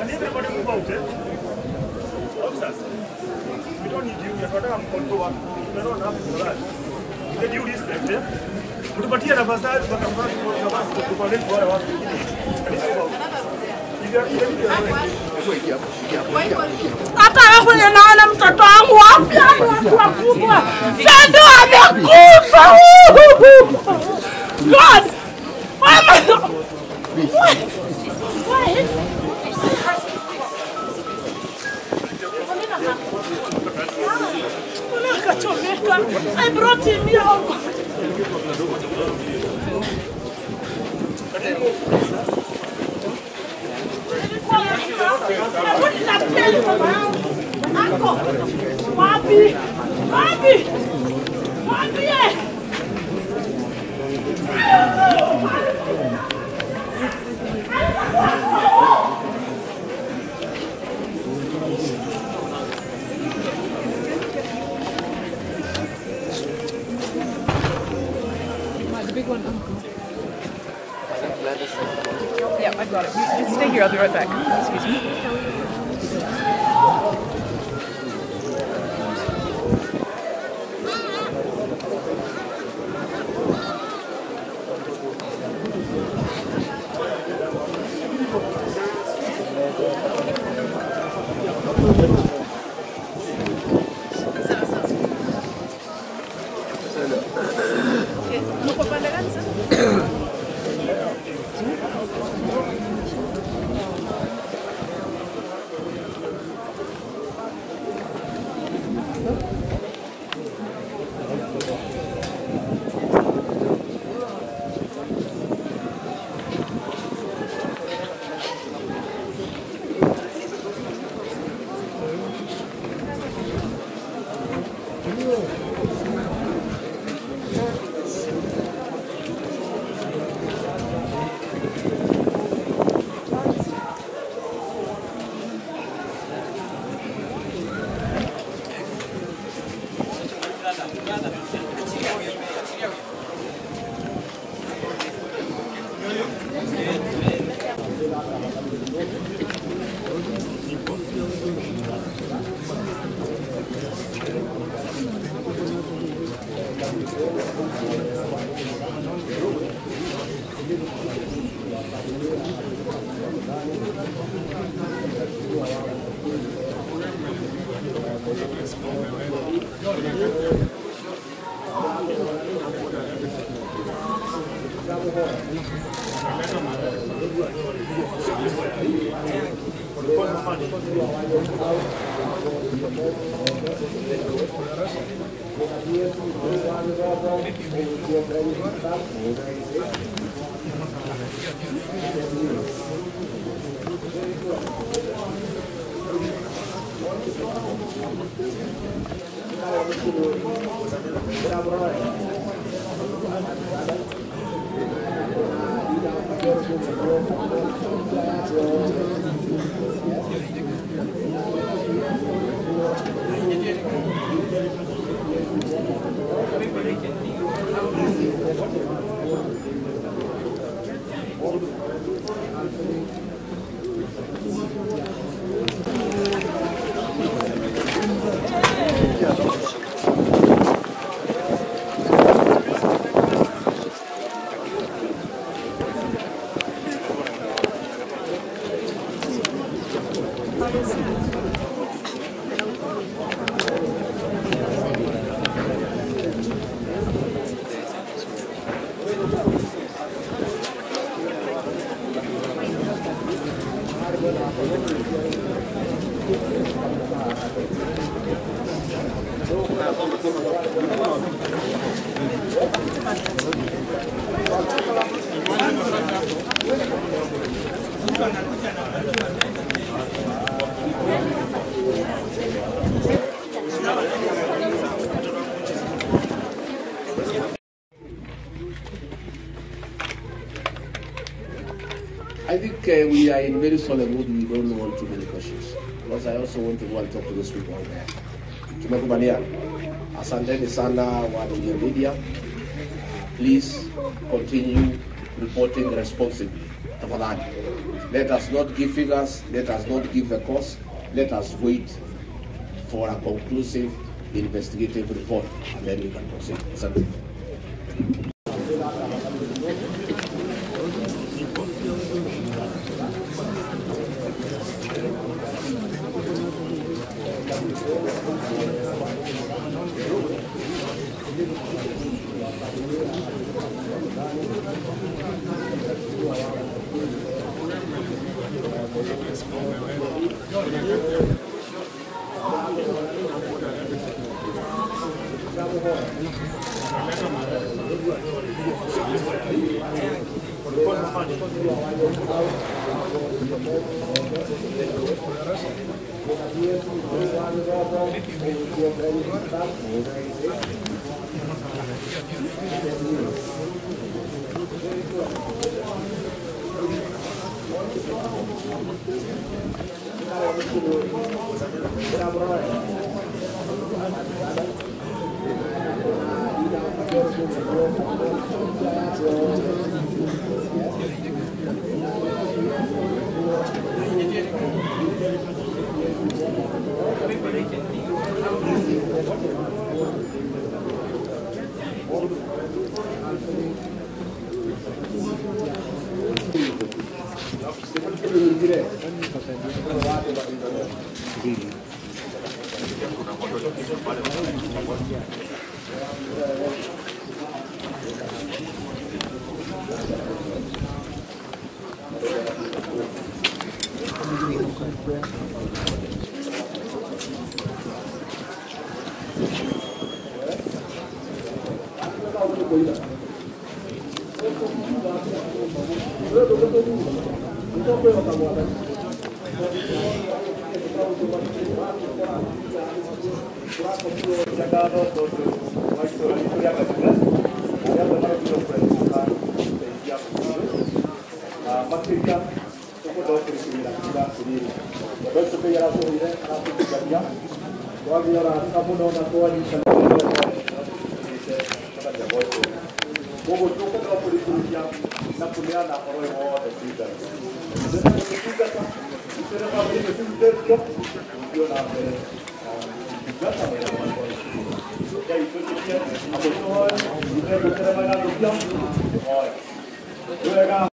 Can everybody move out, eh? Officers, we don't need you. We are not control. We don't have to rush. Can you respect, eh? But here, the facade, but I'm not to collect what I want to do. Hata hapo ninaona mtoto wangu wapi watu wakubwa. Sasa amekufa. God. I brought him here. The big one, Uncle. Yeah, I got it. You just stay here, I'll be right back. Excuse me. I think we are in very solid mood. We don't want too many questions because I also want to go and talk to those people out there. Tumekubaliana. Asanteni sana watu wa media. Please continue reporting responsibly. Let us not give figures, let us not give the cost, let us wait for a conclusive investigative report and then we can proceed. Certainly.